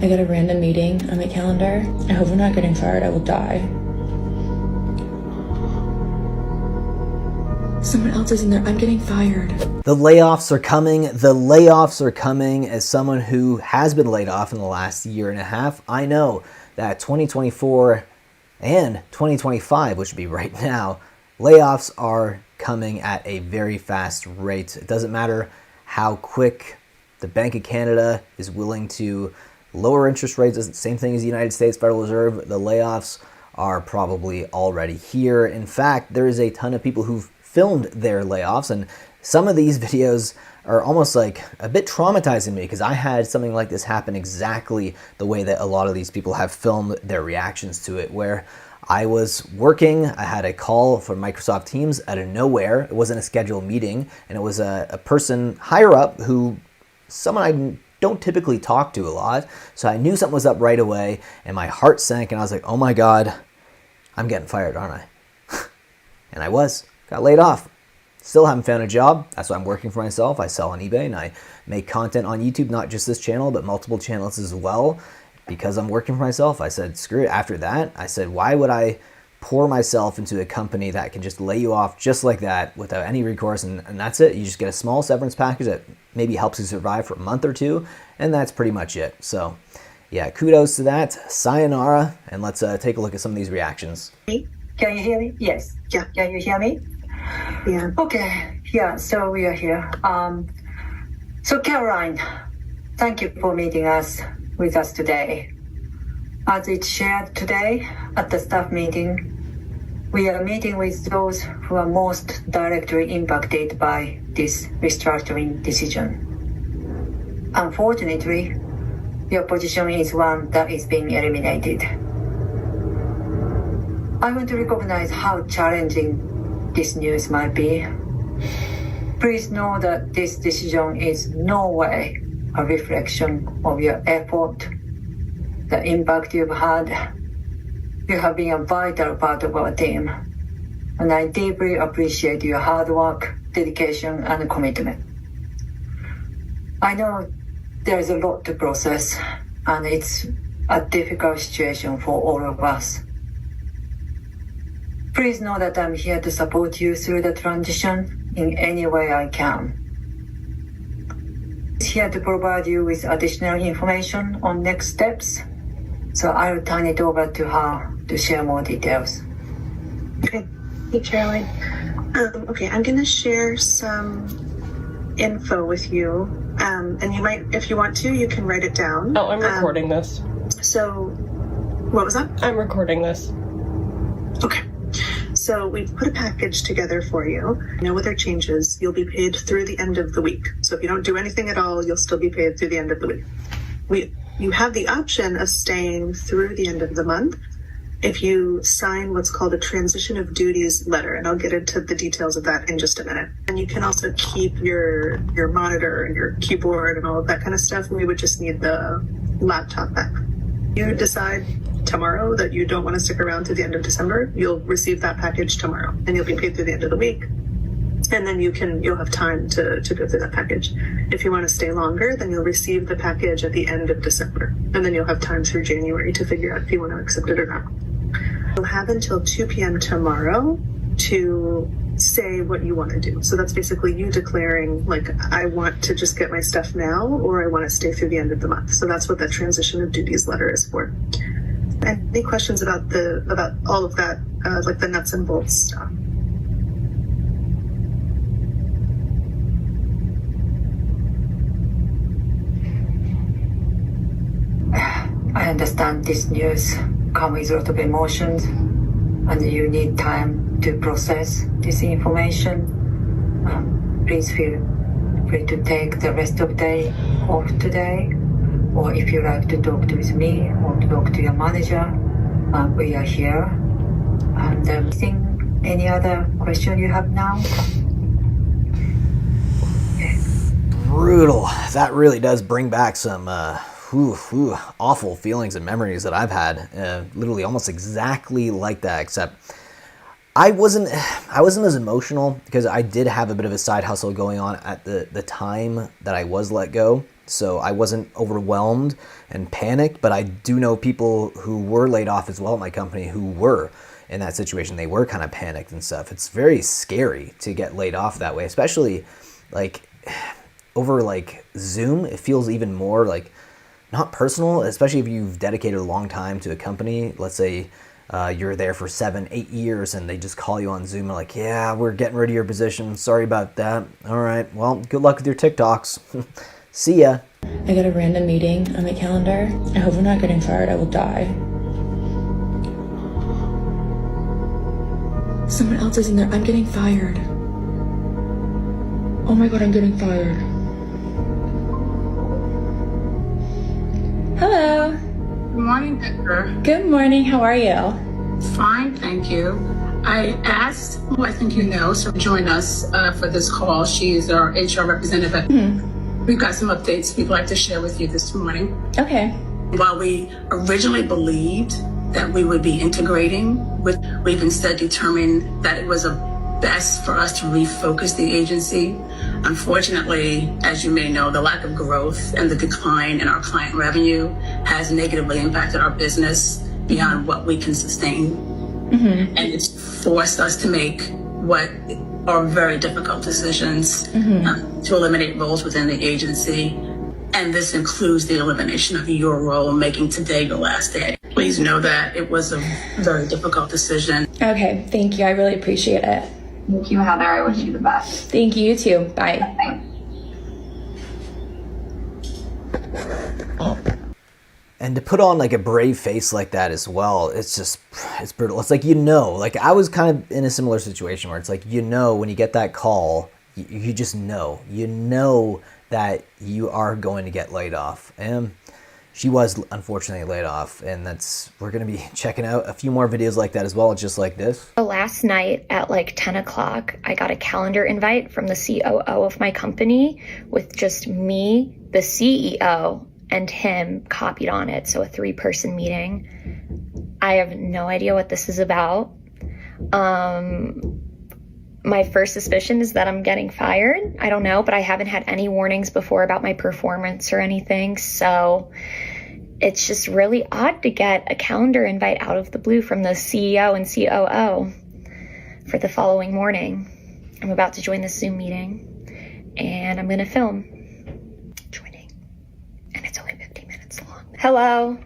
I got a random meeting on my calendar. I hope I'm not getting fired. I will die. Someone else is in there. I'm getting fired. The layoffs are coming. The layoffs are coming. As someone who has been laid off in the last year and a half, I know that 2024 and 2025, which would be right now, layoffs are coming at a very fast rate. It doesn't matter how quick the Bank of Canada is willing to lower interest rates. It's the same thing as the United States Federal Reserve. The layoffs are probably already here. In fact, there is a ton of people who've filmed their layoffs, and some of these videos are almost like a bit traumatizing me because I had something like this happen exactly the way that a lot of these people have filmed their reactions to it, where I was working, I had a call from Microsoft Teams out of nowhere. It wasn't a scheduled meeting, and it was a person higher up who, someone I don't typically talk to a lot, so I knew something was up right away, and my heart sank, and I was like, oh my God, I'm getting fired, aren't I? And I got laid off. Still haven't found a job. That's why I'm working for myself. I sell on eBay and I make content on YouTube, not just this channel, but multiple channels as well. Because I'm working for myself, I said, screw it. After that, I said, why would I pour myself into a company that can just lay you off just like that without any recourse? And that's it. You just get a small severance package that maybe helps you survive for a month or two. And that's pretty much it. So yeah, kudos to that. Sayonara. And let's take a look at some of these reactions. Can you hear me? Yes. Yeah. Can you hear me? Yeah. Okay. Yeah. So we are here. So Caroline, thank you for meeting with us today. As it's shared today at the staff meeting, we are meeting with those who are most directly impacted by this restructuring decision. Unfortunately, your position is one that is being eliminated. I want to recognize how challenging this news might be. Please know that this decision is no way a reflection of your effort, the impact you've had. You have been a vital part of our team, and I deeply appreciate your hard work, dedication, and commitment. I know there's a lot to process, and it's a difficult situation for all of us. Please know that I'm here to support you through the transition in any way I can. I'm here to provide you with additional information on next steps, so I'll turn it over to her to share more details. Okay. Hey, Caroline. Okay, I'm going to share some info with you, and you might, if you want to, you can write it down. Oh, I'm recording this. So, what was that? I'm recording this. Okay. So we've put a package together for you. No other changes. You'll be paid through the end of the week. So if you don't do anything at all, you'll still be paid through the end of the week. You have the option of staying through the end of the month if you sign what's called a transition of duties letter, and I'll get into the details of that in just a minute. And you can also keep your monitor and your keyboard and all of that kind of stuff. We would just need the laptop back. You decide tomorrow that you don't want to stick around to the end of December, you'll receive that package tomorrow, and you'll be paid through the end of the week. And then you'll have time to go through that package. If you want to stay longer, then you'll receive the package at the end of December, and then you'll have time through January to figure out if you want to accept it or not. You'll have until 2 p.m. tomorrow to say what you want to do. So that's basically you declaring, like, I want to just get my stuff now, or I want to stay through the end of the month. So that's what that transition of duties letter is for. Any questions about all of that, like the nuts and bolts stuff? I understand this news comes with a lot of emotions, and you need time to process this information. Please feel free to take the rest of the day off today, or if you like to talk with me or talk to your manager, we are here. And any other question you have now? Brutal. That really does bring back some awful feelings and memories that I've had. Literally almost exactly like that, except I wasn't as emotional because I did have a bit of a side hustle going on at the time that I was let go. So I wasn't overwhelmed and panicked, but I do know people who were laid off as well at my company who were in that situation. They were kind of panicked and stuff. It's very scary to get laid off that way, especially like over like Zoom. It feels even more like not personal, especially if you've dedicated a long time to a company. Let's say you're there for 7-8 years and they just call you on Zoom and like, yeah, we're getting rid of your position. Sorry about that. All right, well, good luck with your TikToks. See ya. I got a random meeting on my calendar. I hope I'm not getting fired. I will die. Someone else is in there. I'm getting fired. Oh my God, I'm getting fired. Hello. Good morning, Decker. Good morning. How are you? Fine, thank you. I asked who I think you know to join us for this call. She is our HR representative. We've got some updates we'd like to share with you this morning. Okay. While we originally believed that we would be integrating we've instead determined that it was best for us to refocus the agency. Unfortunately, as you may know, the lack of growth and the decline in our client revenue has negatively impacted our business beyond what we can sustain. And it's forced us to make what are very difficult decisions to eliminate roles within the agency. And this includes the elimination of your role, making today the last day. Please know that it was a very difficult decision. Okay, thank you. I really appreciate it. Thank you, Heather. I wish you the best. Thank you, you too. Bye. Bye. And to put on like a brave face like that as well, it's brutal. It's like, like I was kind of in a similar situation where it's like, when you get that call, you just know that you are going to get laid off. And she was unfortunately laid off, and we're going to be checking out a few more videos like that as well, just like this. Last night at like 10 o'clock, I got a calendar invite from the COO of my company with just me, the CEO, and him copied on it. So a 3-person meeting. I have no idea what this is about. My first suspicion is that I'm getting fired. I don't know, but I haven't had any warnings before about my performance or anything. So it's just really odd to get a calendar invite out of the blue from the CEO and COO for the following morning. I'm about to join this Zoom meeting and I'm going to film joining. And it's only 15 minutes long. Hello.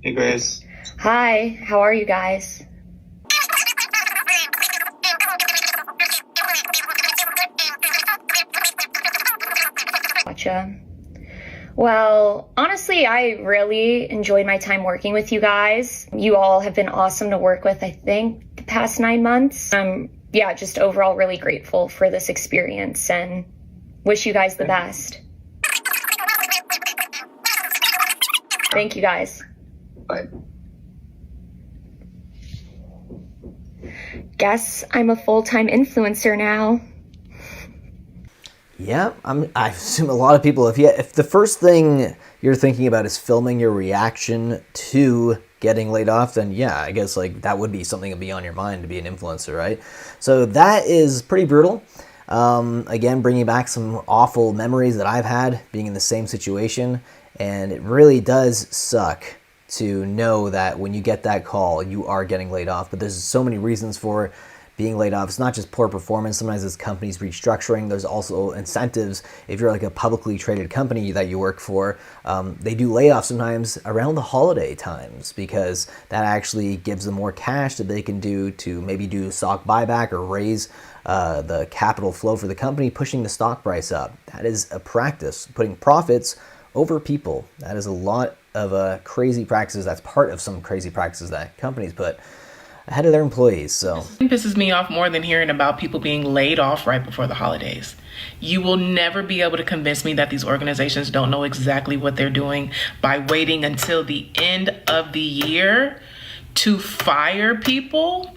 Hey, Grace. Hi. How are you guys? Gotcha. Well, honestly, I really enjoyed my time working with you guys. You all have been awesome to work with, I think, the past 9 months. Just overall really grateful for this experience and wish you guys the best. Thank you guys. Bye. Guess I'm a full-time influencer now. Yeah, I assume a lot of people, if the first thing you're thinking about is filming your reaction to getting laid off, then yeah, I guess like that would be something that'd be on your mind to be an influencer, right? So that is pretty brutal. Again, bringing back some awful memories that I've had being in the same situation, and it really does suck to know that when you get that call, you are getting laid off. But there's so many reasons for being laid off. It's not just poor performance. Sometimes it's companies restructuring. There's also incentives. If you're like a publicly traded company that you work for, they do layoffs sometimes around the holiday times because that actually gives them more cash that they can do to maybe do stock buyback or raise the capital flow for the company, pushing the stock price up. That is a practice, putting profits over people. That is a lot of crazy practices. That's part of some crazy practices that companies put ahead of their employees. So it pisses me off more than hearing about people being laid off right before the holidays. You will never be able to convince me that these organizations don't know exactly what they're doing by waiting until the end of the year to fire people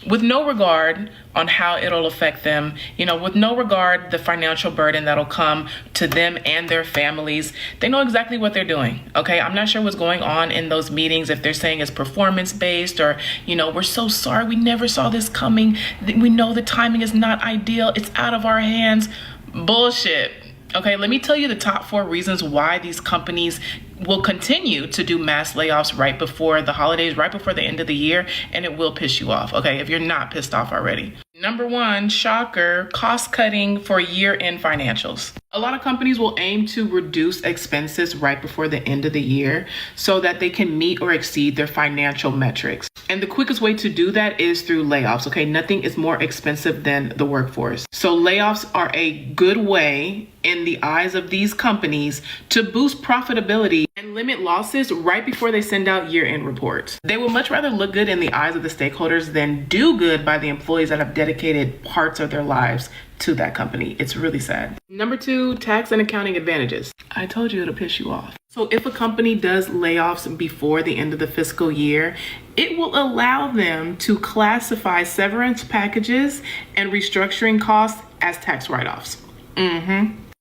with no regard on how it'll affect them, with no regard the financial burden that'll come to them and their families. They know exactly what they're doing, okay? I'm not sure what's going on in those meetings, if they're saying it's performance-based or, we're so sorry, we never saw this coming. We know the timing is not ideal. It's out of our hands. Bullshit. Okay, let me tell you the top 4 reasons why these companies will continue to do mass layoffs right before the holidays, right before the end of the year, and it will piss you off, okay, if you're not pissed off already. Number 1, shocker, cost cutting for year-end financials. A lot of companies will aim to reduce expenses right before the end of the year so that they can meet or exceed their financial metrics. And the quickest way to do that is through layoffs, okay? Nothing is more expensive than the workforce. So layoffs are a good way in the eyes of these companies to boost profitability and limit losses right before they send out year-end reports. They will much rather look good in the eyes of the stakeholders than do good by the employees that have dedicated parts of their lives to that company. It's really sad. Number 2, tax and accounting advantages. I told you it'll piss you off. So if a company does layoffs before the end of the fiscal year, it will allow them to classify severance packages and restructuring costs as tax write-offs.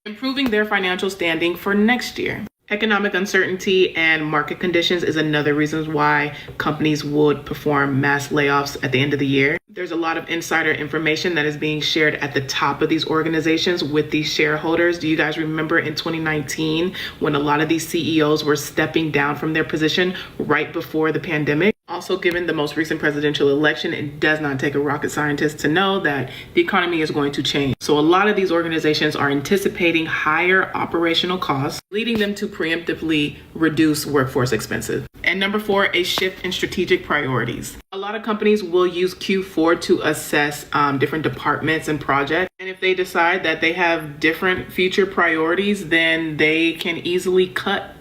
Improving their financial standing for next year. Economic uncertainty and market conditions is another reason why companies would perform mass layoffs at the end of the year. There's a lot of insider information that is being shared at the top of these organizations with these shareholders. Do you guys remember in 2019 when a lot of these CEOs were stepping down from their position right before the pandemic? Also, given the most recent presidential election, it does not take a rocket scientist to know that the economy is going to change. So a lot of these organizations are anticipating higher operational costs, leading them to preemptively reduce workforce expenses. And number 4, a shift in strategic priorities. A lot of companies will use Q4 to assess different departments and projects. And if they decide that they have different future priorities, then they can easily cut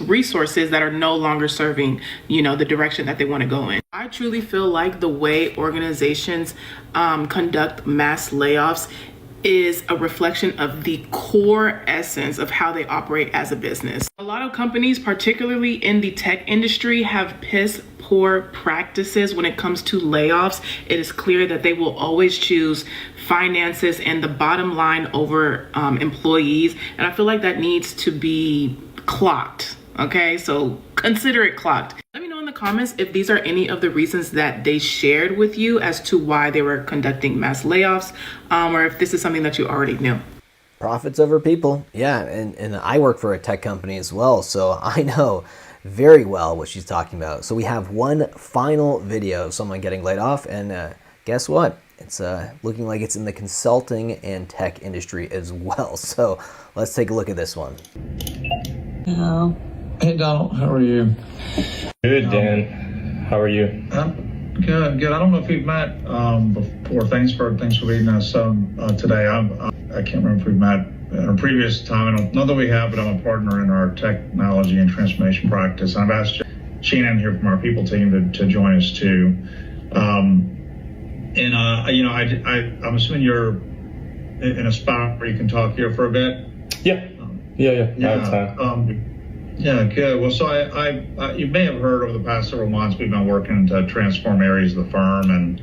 resources that are no longer serving, the direction that they want to go in. I truly feel like the way organizations conduct mass layoffs is a reflection of the core essence of how they operate as a business. A lot of companies, particularly in the tech industry, have piss poor practices when it comes to layoffs. It is clear that they will always choose finances and the bottom line over employees. And I feel like that needs to be clocked. Okay, so consider it clocked. Let me know in the comments if these are any of the reasons that they shared with you as to why they were conducting mass layoffs, or if this is something that you already knew. Profits over people. Yeah, and I work for a tech company as well, so I know very well what she's talking about. So we have one final video of someone getting laid off, and guess what? It's looking like it's in the consulting and tech industry as well. So let's take a look at this one. Hello. Hey Donald, how are you? Good, Dan. How are you? Good. I don't know if we've met before. Thanks for meeting us today. I can't remember if we've met in a previous time. I don't know that we have, but I'm a partner in our technology and transformation practice. I've asked Shannon here from our people team to join us too. I'm assuming you're in a spot where you can talk here for a bit. Yeah. I have time. Yeah, good. Well, so I you may have heard over the past several months we've been working to transform areas of the firm and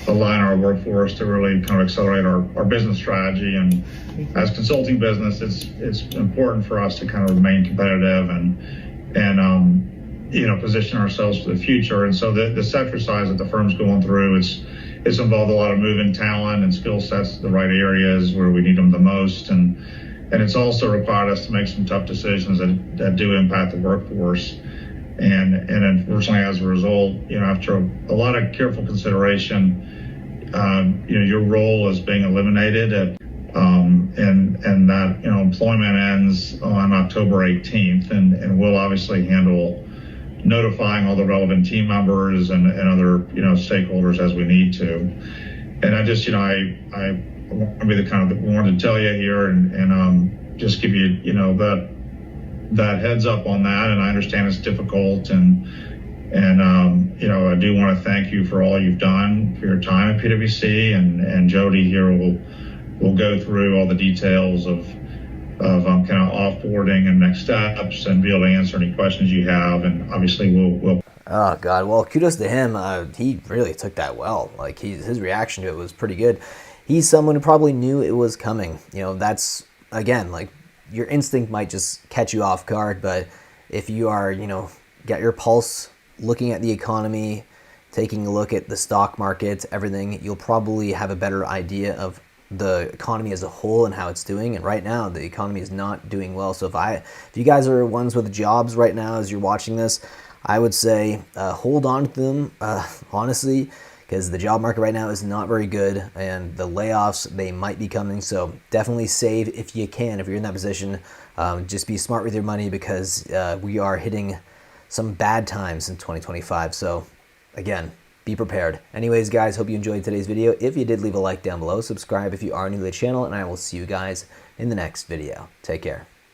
align our workforce to really kind of accelerate our business strategy. And as consulting business, it's important for us to kind of remain competitive and position ourselves for the future. And so this exercise that the firm's going through, it's involved a lot of moving talent and skill sets to the right areas where we need them the most. And it's also required us to make some tough decisions that do impact the workforce. And unfortunately, as a result, after a lot of careful consideration, your role is being eliminated and that, employment ends on October 18th. And we'll obviously handle notifying all the relevant team members and other, stakeholders as we need to. And I just, I want to be the kind of wanted to tell you here and just give you, that heads up on that. And I understand it's difficult and I do want to thank you for all you've done for your time at PwC, and Jody here will go through all the details of kind of offboarding and next steps and be able to answer any questions you have. And obviously we'll Oh God, well, kudos to him. He really took that well. Like his reaction to it was pretty good. He's someone who probably knew it was coming. That's, again, like your instinct might just catch you off guard, but if you are, got your pulse looking at the economy, taking a look at the stock market, everything, you'll probably have a better idea of the economy as a whole and how it's doing. And right now, the economy is not doing well. So if you guys are ones with jobs right now as you're watching this, I would say hold on to them, honestly, because the job market right now is not very good, and the layoffs, they might be coming. So definitely save if you can. If you're in that position, just be smart with your money, because we are hitting some bad times in 2025. So again, be prepared. Anyways, guys, hope you enjoyed today's video. If you did, leave a like down below. Subscribe if you are new to the channel, and I will see you guys in the next video. Take care.